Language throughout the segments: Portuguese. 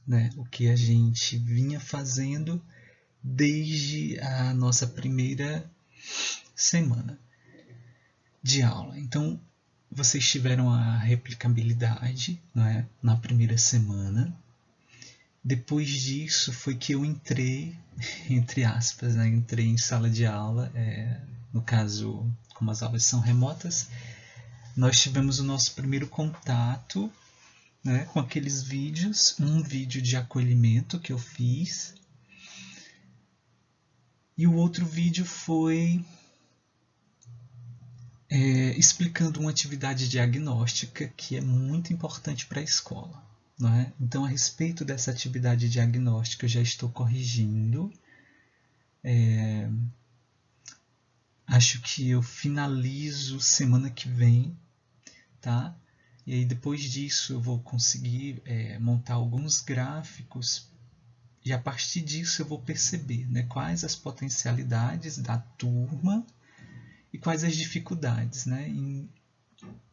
né, o que a gente vinha fazendo desde a nossa primeira semana de aula. Então, vocês tiveram a replicabilidade, né, na primeira semana. Depois disso foi que eu entrei, entre aspas, né, entrei em sala de aula, no caso, como as aulas são remotas, nós tivemos o nosso primeiro contato, né, com aqueles vídeos, um vídeo de acolhimento que eu fiz, e o outro vídeo foi explicando uma atividade diagnóstica que é muito importante para a escola. Não é? Então, a respeito dessa atividade diagnóstica, eu já estou corrigindo. Acho que eu finalizo semana que vem, tá? E aí, depois disso, eu vou conseguir montar alguns gráficos e, a partir disso, eu vou perceber, né, quais as potencialidades da turma e quais as dificuldades, né,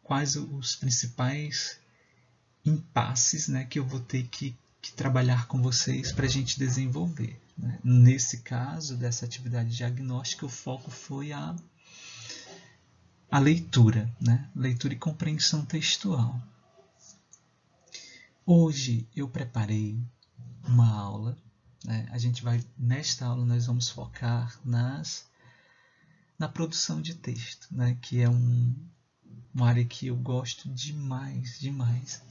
quais os principais impasses, né, que eu vou ter que trabalhar com vocês para a gente desenvolver. Né? Nesse caso, dessa atividade diagnóstica, o foco foi a leitura, né? Leitura e compreensão textual. Hoje eu preparei uma aula, né? Nesta aula nós vamos focar na produção de texto, né? Que é uma área que eu gosto demais, demais.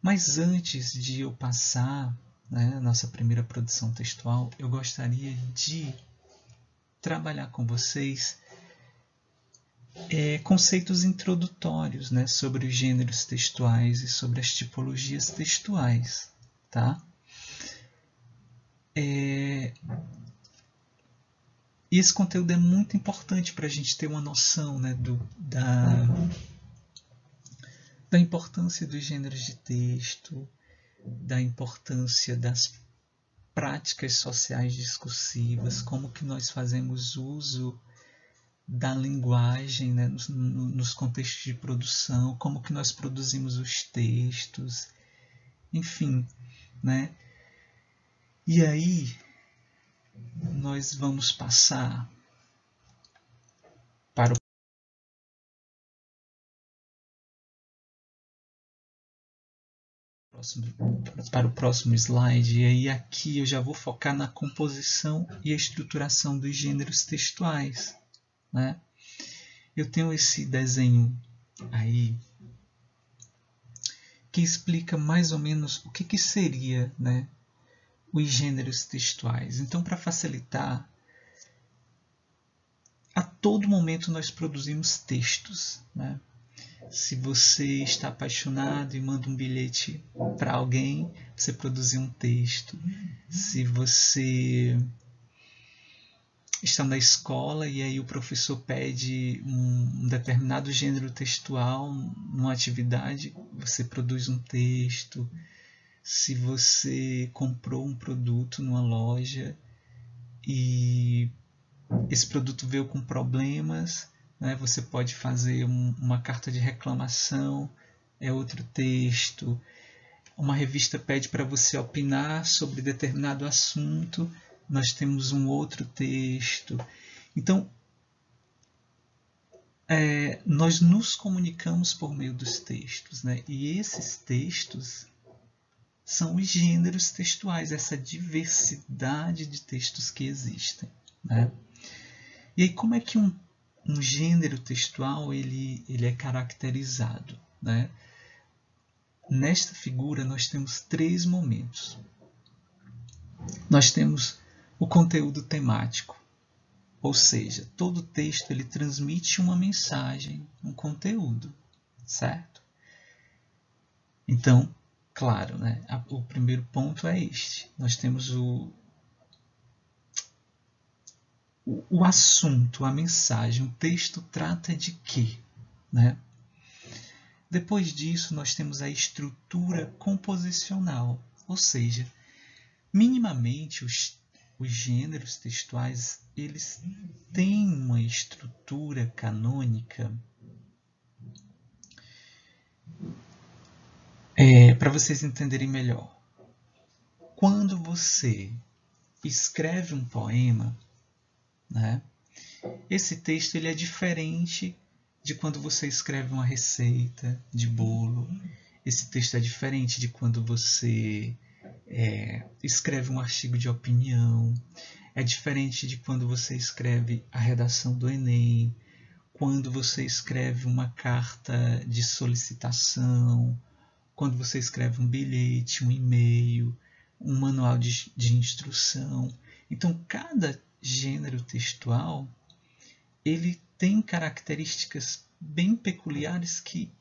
Mas antes de eu passar, né, a nossa primeira produção textual, eu gostaria de trabalhar com vocês conceitos introdutórios, né, sobre os gêneros textuais e sobre as tipologias textuais. Tá? E esse conteúdo é muito importante para a gente ter uma noção, né, da importância dos gêneros de texto, da importância das práticas sociais discursivas, como que nós fazemos uso da linguagem, né, nos contextos de produção, como que nós produzimos os textos, enfim, né? E aí nós vamos passar para o próximo slide, e aí aqui eu já vou focar na composição e a estruturação dos gêneros textuais. Né? Eu tenho esse desenho aí que explica mais ou menos o que seria, né, os gêneros textuais. Então, para facilitar, a todo momento nós produzimos textos. Né? Se você está apaixonado e manda um bilhete para alguém, você produziu um texto. Se você está na escola e aí o professor pede um determinado gênero textual numa atividade, você produz um texto. Se você comprou um produto numa loja e esse produto veio com problemas, né, você pode fazer uma carta de reclamação, é outro texto. Uma revista pede para você opinar sobre determinado assunto, nós temos um outro texto. Então, nós nos comunicamos por meio dos textos, né? E esses textos são os gêneros textuais, essa diversidade de textos que existem. Né? E aí, como é que um gênero textual ele é caracterizado? Né? Nesta figura, nós temos 3 momentos. Nós temos o conteúdo temático, ou seja, todo texto ele transmite uma mensagem, um conteúdo, certo? Então, claro, né, o primeiro ponto é este. Nós temos o assunto, a mensagem, o texto trata de quê? Né? Depois disso, nós temos a estrutura composicional, ou seja, minimamente os gêneros textuais eles têm uma estrutura canônica. Para vocês entenderem melhor, quando você escreve um poema, né, esse texto ele é diferente de quando você escreve uma receita de bolo. Esse texto é diferente de quando você escreve um artigo de opinião. É diferente de quando você escreve a redação do Enem, quando você escreve uma carta de solicitação, quando você escreve um bilhete, um e-mail, um manual de instrução. Então, cada gênero textual ele tem características bem peculiares que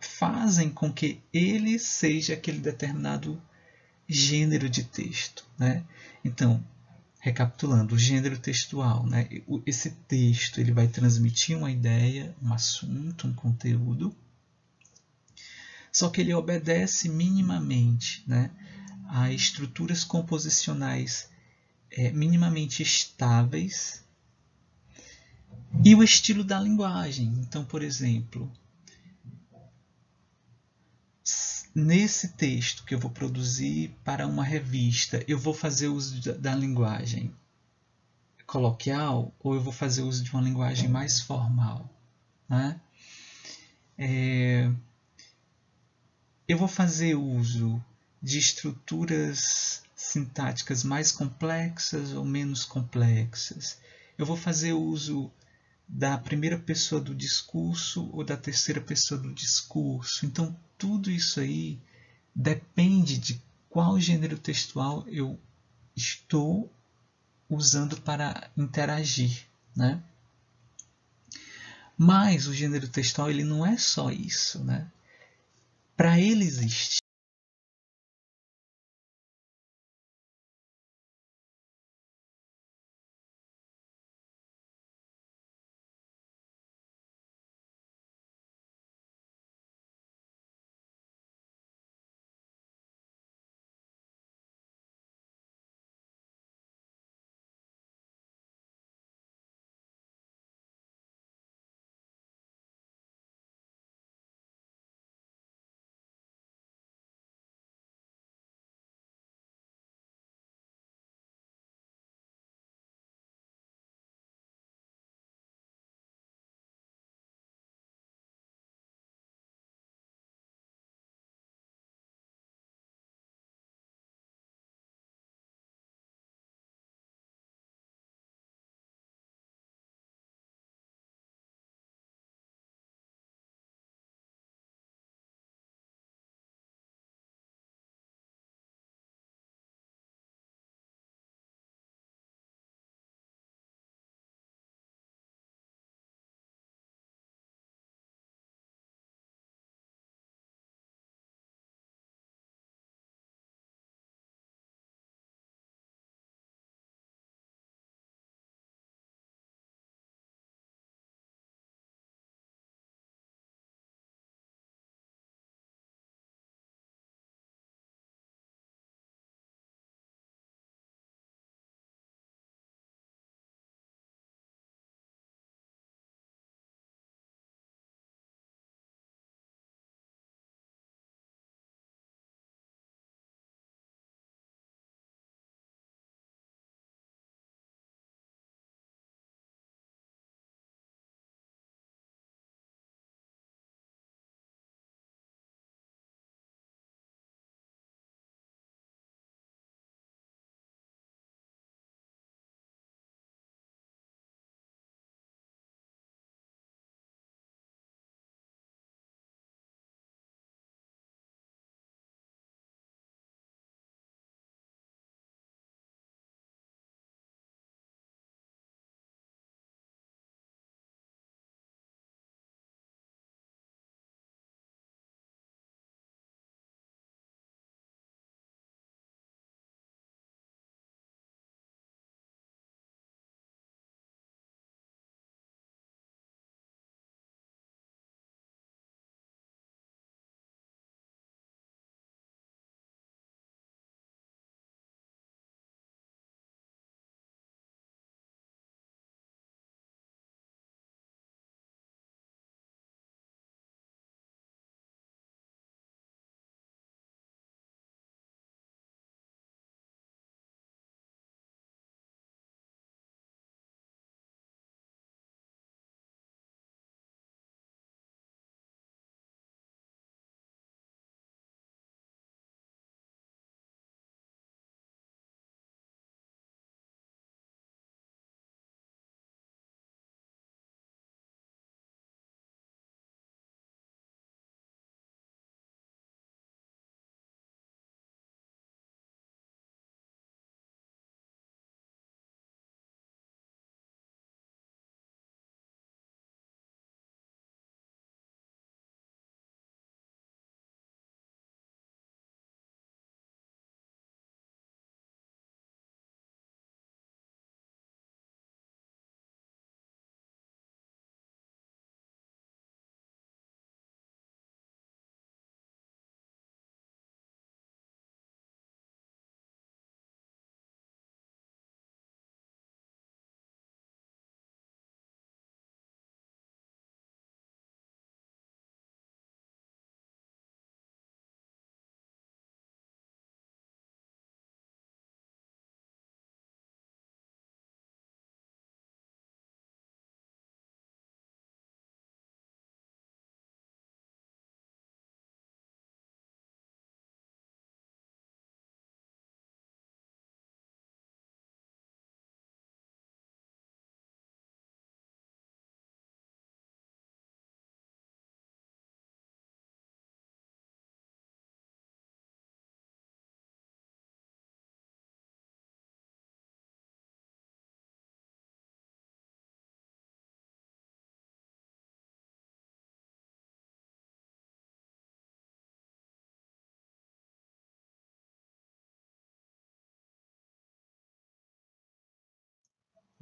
fazem com que ele seja aquele determinado gênero de texto, né? Então, recapitulando, o gênero textual, né? Esse texto ele vai transmitir uma ideia, um assunto, um conteúdo, só que ele obedece minimamente, né, a estruturas composicionais minimamente estáveis e o estilo da linguagem. Então, por exemplo, nesse texto que eu vou produzir para uma revista, eu vou fazer uso da linguagem coloquial ou eu vou fazer uso de uma linguagem mais formal, né? Eu vou fazer uso de estruturas sintáticas mais complexas ou menos complexas. Eu vou fazer uso da primeira pessoa do discurso ou da terceira pessoa do discurso. Então, tudo isso aí depende de qual gênero textual eu estou usando para interagir, né? Mas o gênero textual ele não é só isso, né? Para ele existir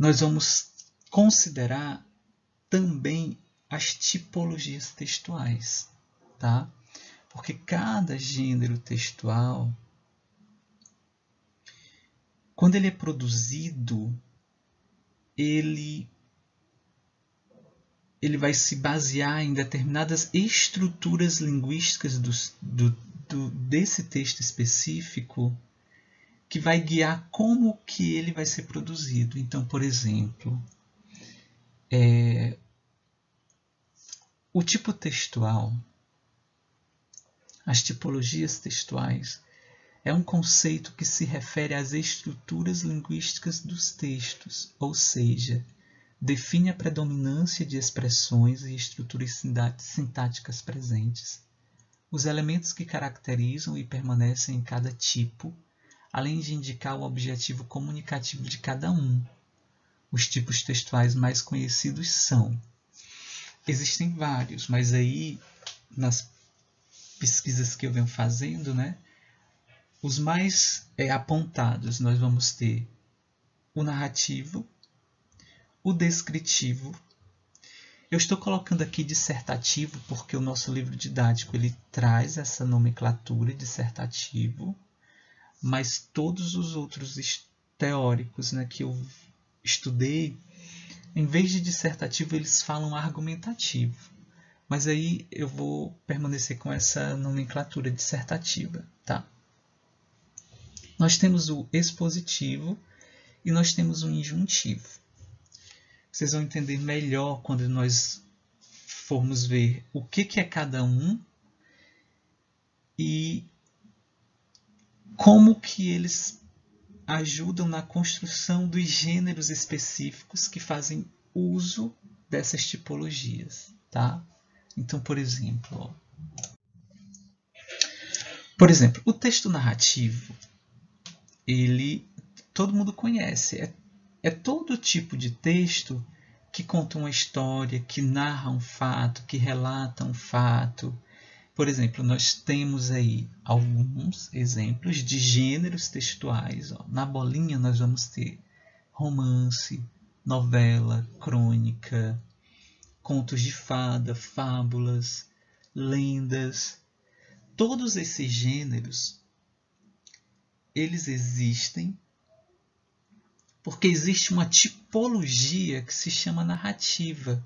nós vamos considerar também as tipologias textuais, tá? Porque cada gênero textual, quando ele é produzido, ele vai se basear em determinadas estruturas linguísticas desse texto específico, que vai guiar como que ele vai ser produzido. Então, por exemplo, o tipo textual, as tipologias textuais, é um conceito que se refere às estruturas linguísticas dos textos, ou seja, define a predominância de expressões e estruturas sintáticas presentes, os elementos que caracterizam e permanecem em cada tipo, além de indicar o objetivo comunicativo de cada um. Os tipos textuais mais conhecidos são... Existem vários, mas aí, nas pesquisas que eu venho fazendo, né, os mais apontados, nós vamos ter o narrativo, o descritivo. Eu estou colocando aqui dissertativo porque o nosso livro didático ele traz essa nomenclatura dissertativo, mas todos os outros teóricos, né, que eu estudei, em vez de dissertativo, eles falam argumentativo. Mas aí eu vou permanecer com essa nomenclatura dissertativa, tá? Nós temos o expositivo e nós temos o injuntivo. Vocês vão entender melhor quando nós formos ver o que é cada um e como que eles ajudam na construção dos gêneros específicos que fazem uso dessas tipologias, tá? Então, por exemplo, o texto narrativo, todo mundo conhece. É todo tipo de texto que conta uma história, que narra um fato, que relata um fato. Por exemplo, nós temos aí alguns exemplos de gêneros textuais. Na bolinha nós vamos ter romance, novela, crônica, contos de fada, fábulas, lendas. Todos esses gêneros, eles existem porque existe uma tipologia que se chama narrativa.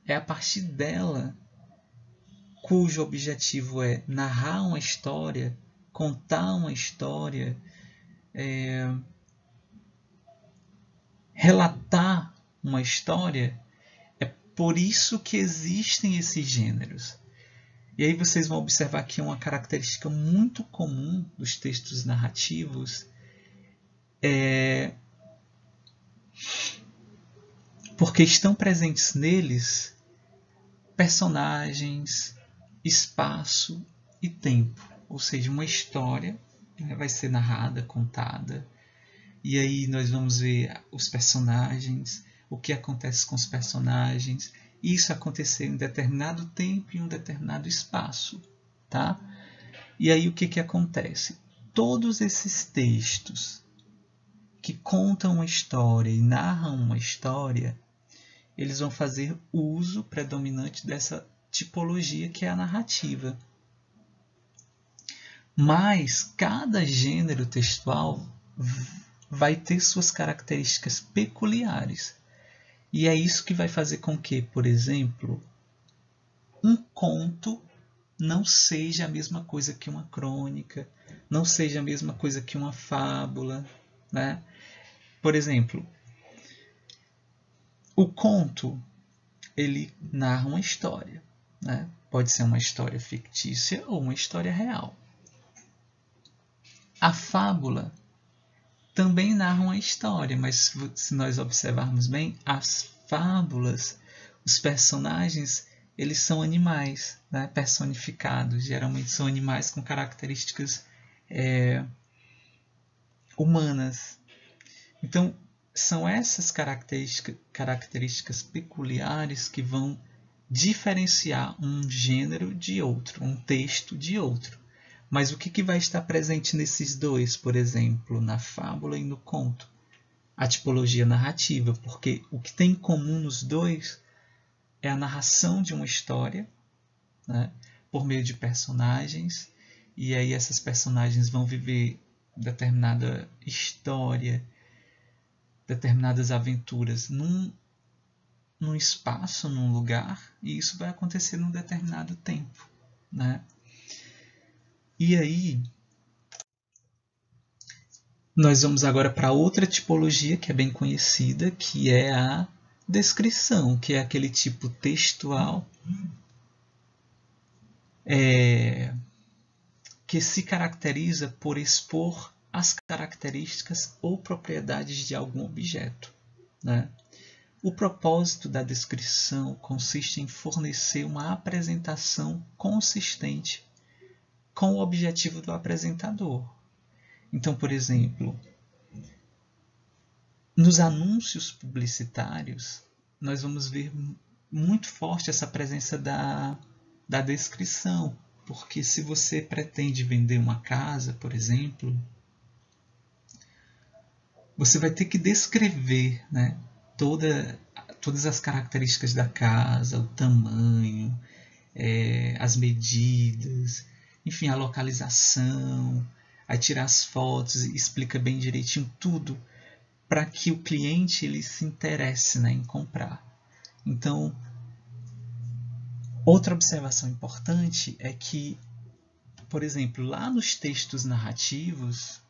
É a partir dela cujo objetivo é narrar uma história, contar uma história, relatar uma história. É por isso que existem esses gêneros. E aí vocês vão observar que uma característica muito comum dos textos narrativos é porque estão presentes neles personagens, espaço e tempo. Ou seja, uma história vai ser narrada, contada. E aí nós vamos ver os personagens, o que acontece com os personagens. Isso aconteceu em determinado tempo e um determinado espaço, tá? E aí o que acontece? Todos esses textos que contam uma história e narram uma história, eles vão fazer uso predominante dessa tipologia que é a narrativa. Mas cada gênero textual vai ter suas características peculiares. E é isso que vai fazer com que, por exemplo, um conto não seja a mesma coisa que uma crônica, não seja a mesma coisa que uma fábula, né? Por exemplo, o conto, ele narra uma história, né? Pode ser uma história fictícia ou uma história real. A fábula também narra uma história, mas se nós observarmos bem, as fábulas, os personagens, eles são animais, né? Personificados. Geralmente são animais com características humanas. Então, são essas características peculiares que vão diferenciar um gênero de outro, um texto de outro. Mas o que vai estar presente nesses dois, por exemplo, na fábula e no conto? a tipologia narrativa, porque o que tem em comum nos dois é a narração de uma história, né, por meio de personagens, e aí essas personagens vão viver determinada história, determinadas aventuras num espaço, num lugar, e isso vai acontecer num determinado tempo, né? E aí, nós vamos agora para outra tipologia que é bem conhecida, que é a descrição, que é aquele tipo textual que se caracteriza por expor as características ou propriedades de algum objeto, né? O propósito da descrição consiste em fornecer uma apresentação consistente com o objetivo do apresentador. Então, por exemplo, nos anúncios publicitários, nós vamos ver muito forte essa presença da descrição, porque se você pretende vender uma casa, por exemplo, você vai ter que descrever, né, todas as características da casa, o tamanho, as medidas, enfim, a localização, aí tirar as fotos, explica bem direitinho tudo para que o cliente ele se interesse, né, em comprar. Então, outra observação importante é que, por exemplo, lá nos textos narrativos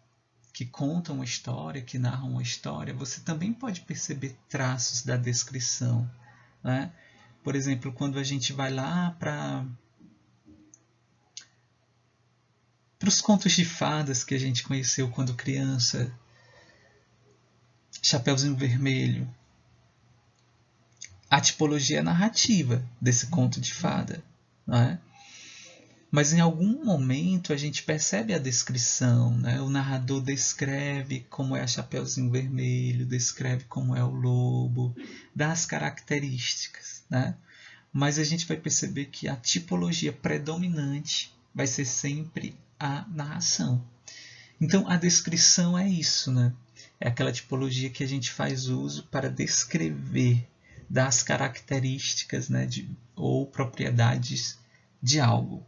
que contam uma história, que narram uma história, você também pode perceber traços da descrição, né? Por exemplo, quando a gente vai lá para os contos de fadas que a gente conheceu quando criança, Chapeuzinho Vermelho, a tipologia narrativa desse conto de fada, né? Mas em algum momento a gente percebe a descrição, né? O narrador descreve como é a Chapeuzinho Vermelho, descreve como é o lobo, dá as características, né? Mas a gente vai perceber que a tipologia predominante vai ser sempre a narração. Então a descrição é isso, né? É aquela tipologia que a gente faz uso para descrever, dar as características, né, ou propriedades de algo.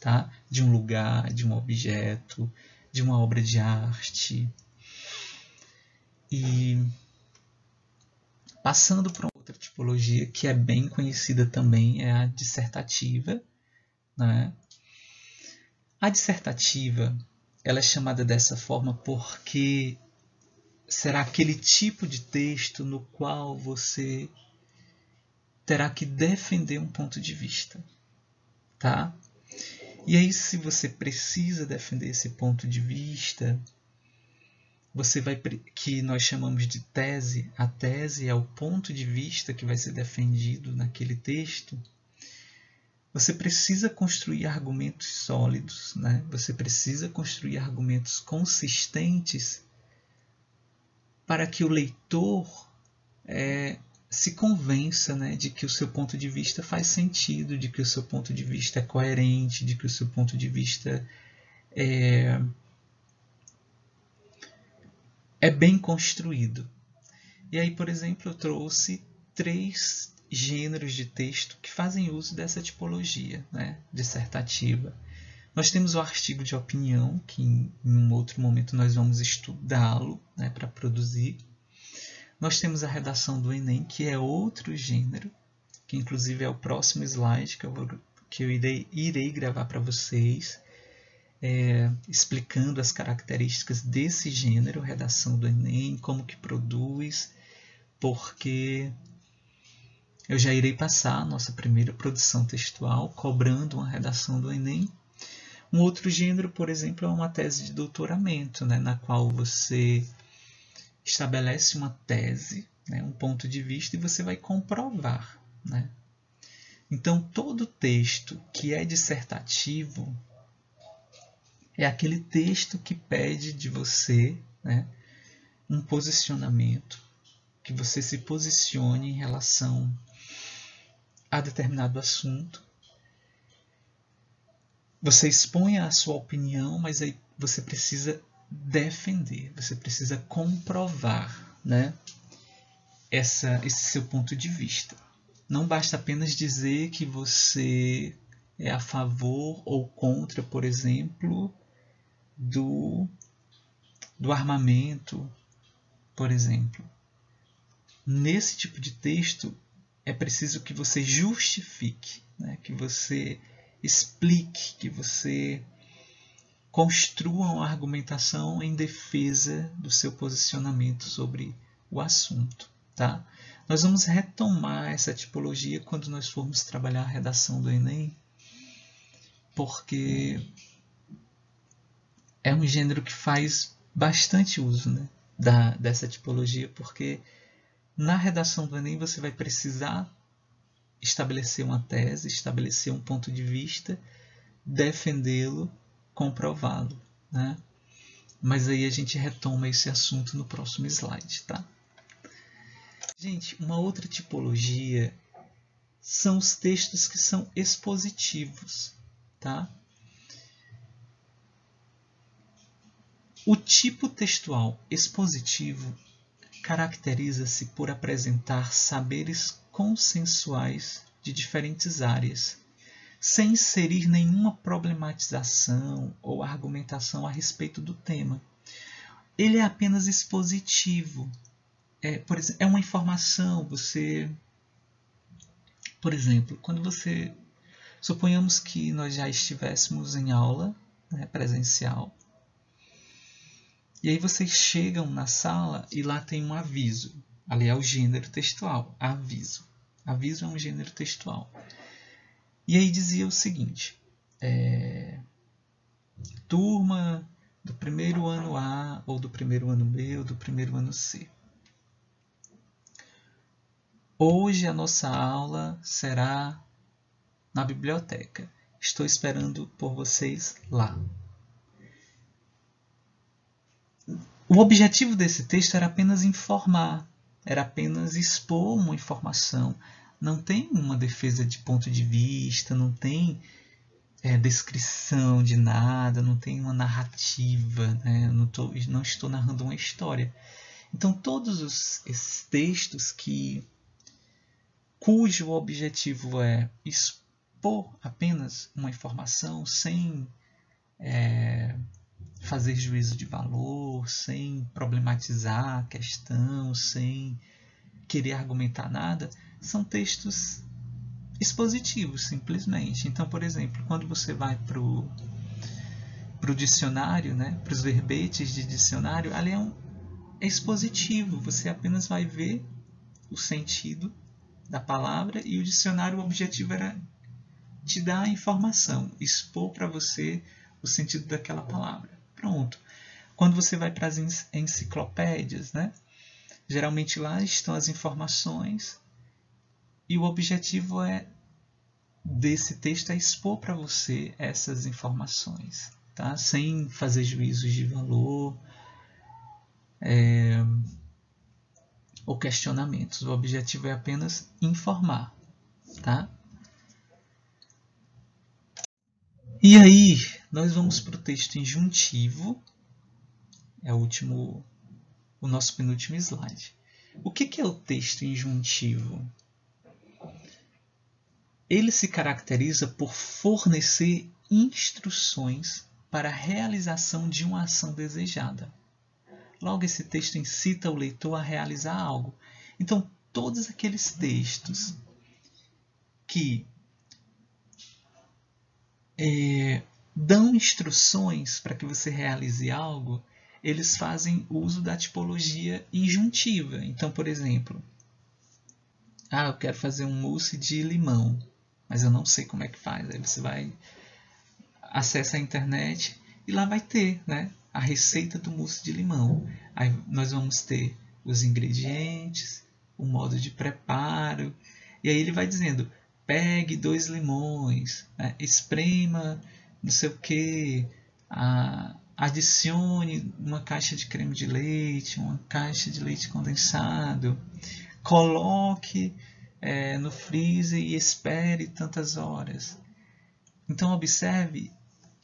Tá? De um lugar, de um objeto, de uma obra de arte. E passando para outra tipologia que é bem conhecida também, é a dissertativa, né? A dissertativa ela é chamada dessa forma porque será aquele tipo de texto no qual você terá que defender um ponto de vista, tá? E aí, se você precisa defender esse ponto de vista, você vai, que nós chamamos de tese, a tese é o ponto de vista que vai ser defendido naquele texto, você precisa construir argumentos sólidos, né? Você precisa construir argumentos consistentes para que o leitor se convença, né, de que o seu ponto de vista faz sentido, de que o seu ponto de vista é coerente, de que o seu ponto de vista é bem construído. E aí, por exemplo, eu trouxe 3 gêneros de texto que fazem uso dessa tipologia, né, dissertativa. Nós temos o artigo de opinião, que em um outro momento nós vamos estudá-lo, né, para produzir. Nós temos a redação do Enem, que é outro gênero, que inclusive é o próximo slide que eu irei gravar para vocês, explicando as características desse gênero, redação do Enem, como que produz, porque eu já irei passar a nossa primeira produção textual, cobrando uma redação do Enem. Um outro gênero, por exemplo, é uma tese de doutoramento, né, na qual você estabelece uma tese, né, um ponto de vista, e você vai comprovar, né? Então, todo texto que é dissertativo é aquele texto que pede de você, né, um posicionamento, que você se posicione em relação a determinado assunto. Você expõe a sua opinião, mas aí você precisa defender, você precisa comprovar, né, esse seu ponto de vista. Não basta apenas dizer que você é a favor ou contra, por exemplo, do armamento, por exemplo. Nesse tipo de texto, é preciso que você justifique, né? Que você explique, que você construa uma argumentação em defesa do seu posicionamento sobre o assunto. Tá? Nós vamos retomar essa tipologia quando nós formos trabalhar a redação do Enem, porque é um gênero que faz bastante uso, né, dessa tipologia, porque na redação do Enem você vai precisar estabelecer uma tese, estabelecer um ponto de vista, defendê-lo, comprová-lo, né? Mas aí a gente retoma esse assunto no próximo slide, tá? Gente, uma outra tipologia são os textos que são expositivos, tá? O tipo textual expositivo caracteriza-se por apresentar saberes consensuais de diferentes áreas, sem inserir nenhuma problematização ou argumentação a respeito do tema. Ele é apenas expositivo. Por exemplo, é uma informação. Por exemplo, quando você... Suponhamos que nós já estivéssemos em aula, né, presencial, e aí vocês chegam na sala e lá tem um aviso. Ali é o gênero textual, aviso. Aviso é um gênero textual. E aí dizia o seguinte: turma do primeiro ano A, ou do primeiro ano B, ou do primeiro ano C. Hoje a nossa aula será na biblioteca. Estou esperando por vocês lá. O objetivo desse texto era apenas informar, era apenas expor uma informação. Não tem uma defesa de ponto de vista, não tem descrição de nada, não tem uma narrativa, né? Não estou narrando uma história. Então, todos esses textos cujo objetivo é expor apenas uma informação sem fazer juízo de valor, sem problematizar a questão, sem querer argumentar nada, são textos expositivos, simplesmente. Então, por exemplo, quando você vai para o dicionário, né, para os verbetes de dicionário, ali é expositivo, você apenas vai ver o sentido da palavra e o dicionário, o objetivo era te dar a informação, expor para você o sentido daquela palavra. Pronto. Quando você vai para as enciclopédias, né, geralmente lá estão as informações e o objetivo desse texto é expor para você essas informações, tá? Sem fazer juízos de valor ou questionamentos. O objetivo é apenas informar, tá? E aí, nós vamos para o texto injuntivo, é o nosso penúltimo slide. O que é o texto injuntivo? Ele se caracteriza por fornecer instruções para a realização de uma ação desejada. Logo, esse texto incita o leitor a realizar algo. Então, todos aqueles textos que dão instruções para que você realize algo, eles fazem uso da tipologia injuntiva. Então, por exemplo, eu quero fazer um mousse de limão, mas eu não sei como é que faz. Aí você vai, acessa a internet e lá vai ter, né, a receita do mousse de limão. Aí nós vamos ter os ingredientes, o modo de preparo, e aí ele vai dizendo: pegue 2 limões, né, esprema não sei o que, adicione uma caixa de creme de leite, uma caixa de leite condensado, coloque no freezer e espere tantas horas. Então observe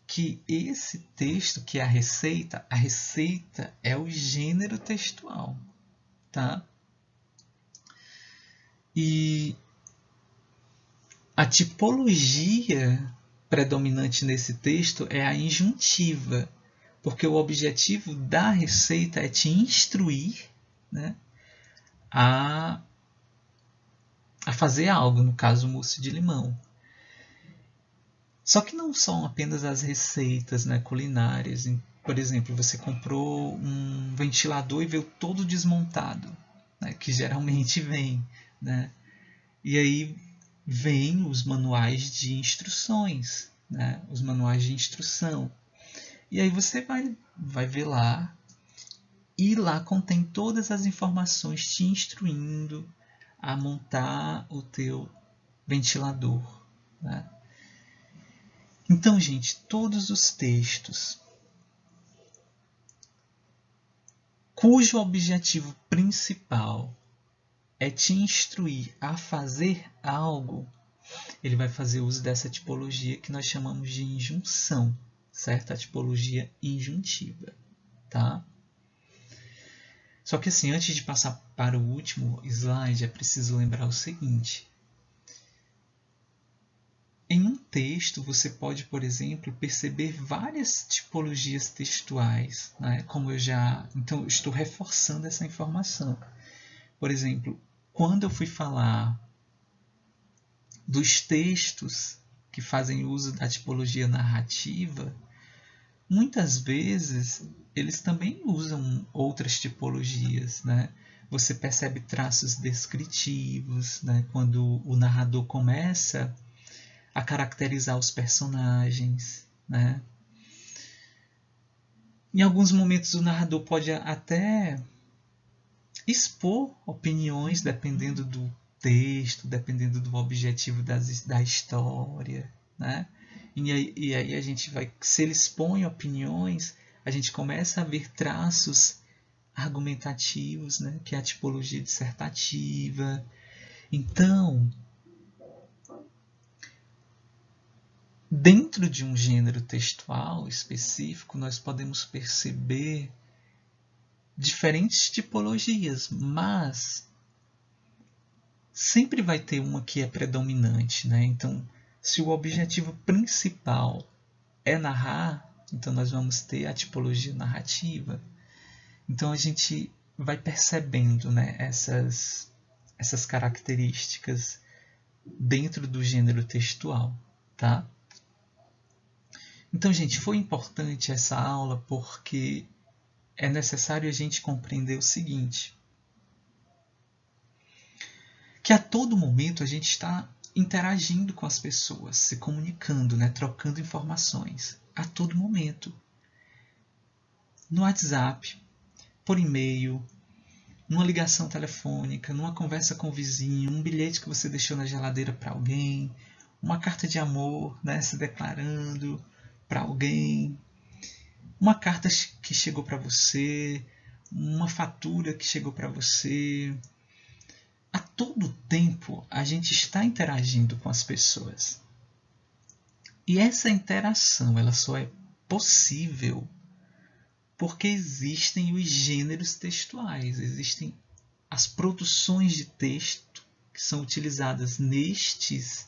que esse texto, que é a receita é o gênero textual. tá? E a tipologia predominante nesse texto é a injuntiva, porque o objetivo da receita é te instruir, né, a fazer algo, no caso o mousse de limão. Só que não são apenas as receitas, né, culinárias. Por exemplo, você comprou um ventilador e veio todo desmontado, né, que geralmente vem, né? E aí vem os manuais de instruções, né, os manuais de instrução. E aí você vai ver lá, e lá contém todas as informações te instruindo a montar o teu ventilador, né? Então, gente, todos os textos cujo objetivo principal é te instruir a fazer algo, ele vai fazer uso dessa tipologia que nós chamamos de injunção, certo? A tipologia injuntiva, tá? Só que assim, antes de passar para o último slide, é preciso lembrar o seguinte. Em um texto, você pode, por exemplo, perceber várias tipologias textuais, né? Como então, eu estou reforçando essa informação. Por exemplo, quando eu fui falar dos textos que fazem uso da tipologia narrativa, muitas vezes eles também usam outras tipologias, né? Você percebe traços descritivos, né? Quando o narrador começa a caracterizar os personagens, né? Em alguns momentos o narrador pode até expor opiniões dependendo do texto, dependendo do objetivo da história, né? E aí a gente vai, se ele expõe opiniões, a gente começa a ver traços argumentativos, né? Que é a tipologia dissertativa. Então, dentro de um gênero textual específico, nós podemos perceber diferentes tipologias, mas sempre vai ter uma que é predominante, né? Então, se o objetivo principal é narrar, então nós vamos ter a tipologia narrativa. Então a gente vai percebendo, né, essas características dentro do gênero textual, tá? Então, gente, foi importante essa aula porque é necessário a gente compreender o seguinte, que a todo momento a gente está interagindo com as pessoas, se comunicando, né, trocando informações, a todo momento. No WhatsApp, por e-mail, numa ligação telefônica, numa conversa com o vizinho, um bilhete que você deixou na geladeira para alguém, uma carta de amor, né, se declarando para alguém, uma carta que chegou para você, uma fatura que chegou para você. A todo tempo a gente está interagindo com as pessoas. E essa interação ela só é possível porque existem os gêneros textuais, existem as produções de texto que são utilizadas nestes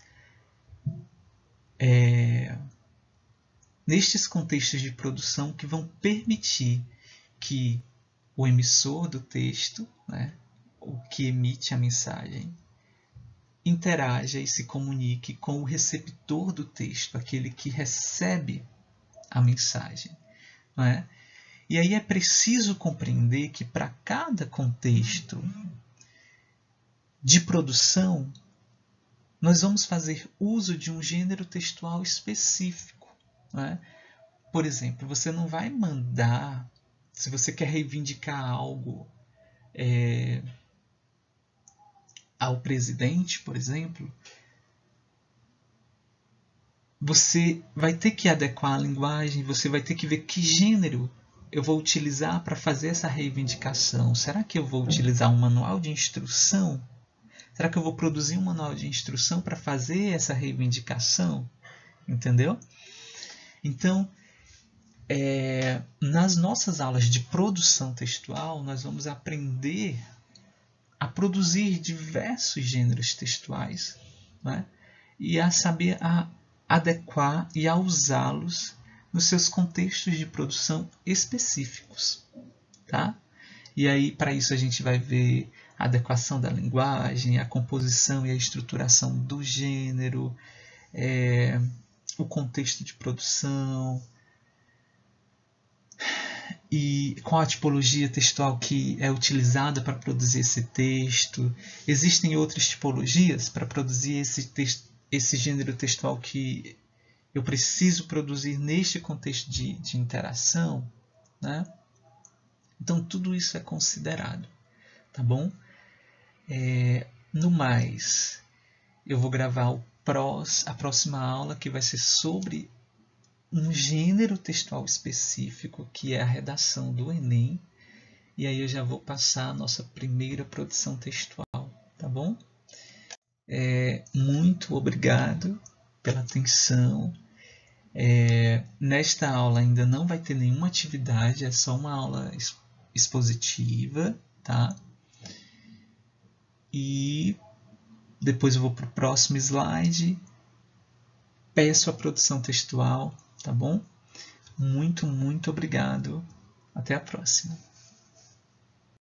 contextos de produção que vão permitir que o emissor do texto, né, o que emite a mensagem, interaja e se comunique com o receptor do texto, aquele que recebe a mensagem, não é? E aí é preciso compreender que para cada contexto de produção, nós vamos fazer uso de um gênero textual específico, não é? Por exemplo, você não vai mandar, se você quer reivindicar algo ao presidente, por exemplo, você vai ter que adequar a linguagem, você vai ter que ver que gênero eu vou utilizar para fazer essa reivindicação. Será que eu vou utilizar um manual de instrução? Será que eu vou produzir um manual de instrução para fazer essa reivindicação? Entendeu? Então, nas nossas aulas de produção textual, nós vamos aprender a produzir diversos gêneros textuais, né? E a saber adequar e a usá-los nos seus contextos de produção específicos, tá? E aí, para isso, a gente vai ver a adequação da linguagem, a composição e a estruturação do gênero, o contexto de produção, e com a tipologia textual que é utilizada para produzir esse texto. Existem outras tipologias para produzir esse gênero textual que eu preciso produzir neste contexto de interação, né? Então, tudo isso é considerado, tá bom? No mais, eu vou gravar a próxima aula, que vai ser sobre um gênero textual específico, que é a redação do Enem, e aí eu já vou passar a nossa primeira produção textual, tá bom? Muito obrigado pela atenção. Nesta aula ainda não vai ter nenhuma atividade, é só uma aula expositiva, tá? E depois eu vou para o próximo slide, peço a produção textual, tá bom? Muito obrigado. Até a próxima.